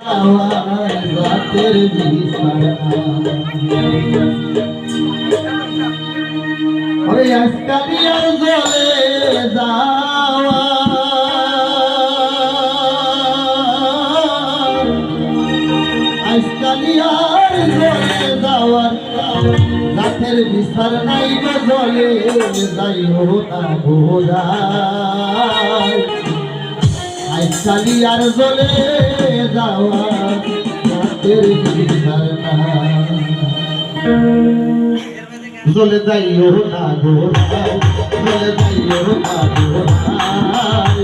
রাতের বিছানা ওরে আজকালিয়ার জলে যাওয়া আজকালিয়ার জলে যাওয়ার রাতের বিছানা নাই গো জলে যাইও না বোঝায় আজকালিয়ার জলে যাওয়া রাতের বিছানা জলে যাইও না গোড়ায় জলে যাইও না গোড়ায়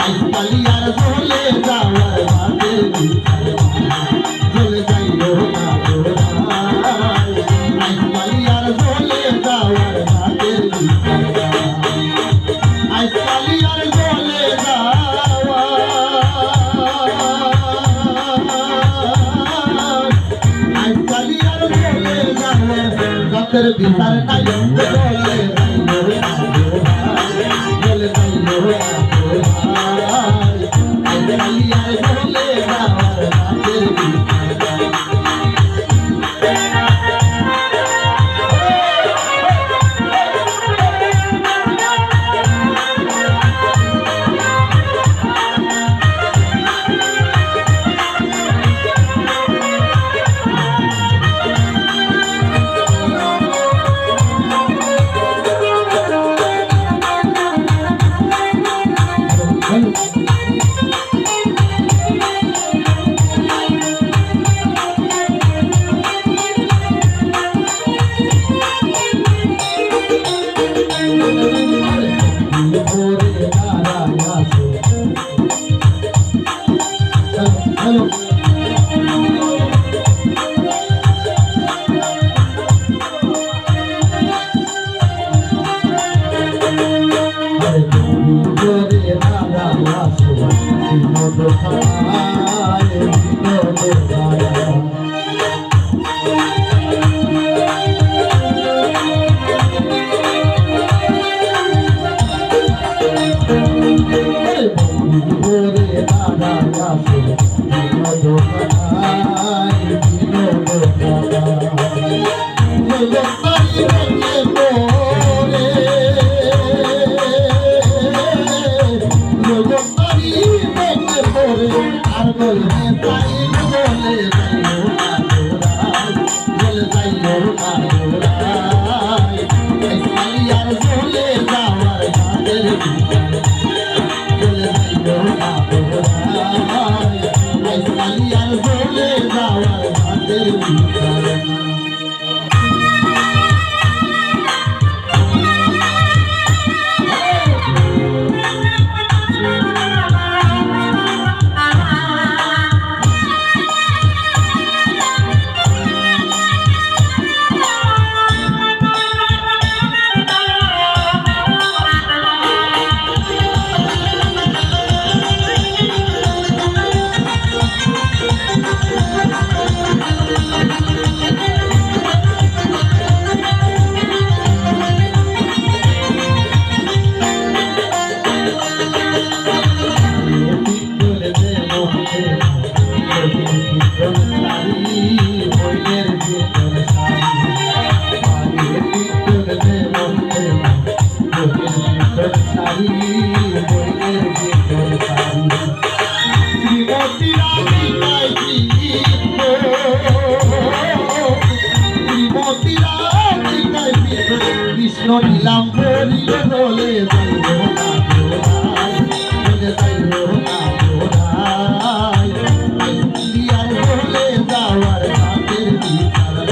আজকালিয়ার জলে যাওয়ার রাতের বিছানা জলে যাইও না গোড়ায় আজকালিয়ার জলে যাওয়ার রাতের বিছানা আজকালিয়ার জলে রাতের বিছানা নাই জলে জলে আজকালিয়ার জলে যাওয়ার রাতের কৃষ্ণ নীলাম পরিলে দলে যাইব না গোড়ায় দলে যাইব না গোড়ায় আজকালিয়ার দলে যাওয়ার রাতের বিছানা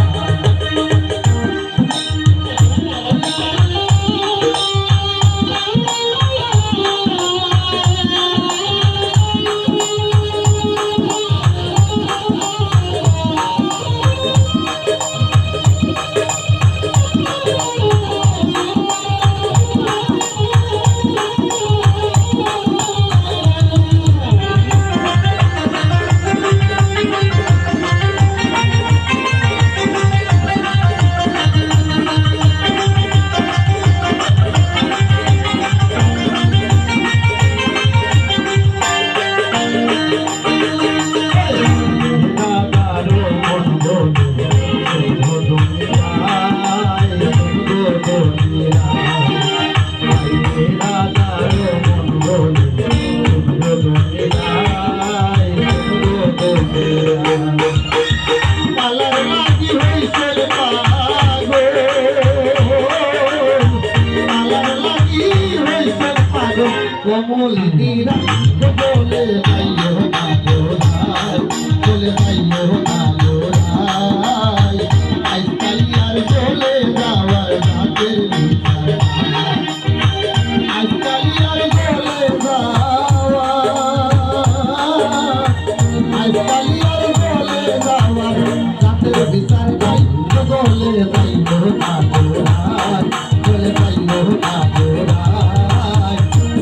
বলে যাইব না জোড়ায় বলে যাইব না জোড়ায়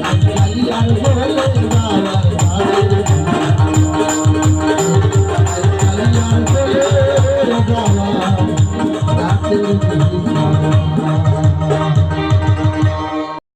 আজকালি আর বলে যাওয়ার আজকালি আর বলে যাওয়ার রাতের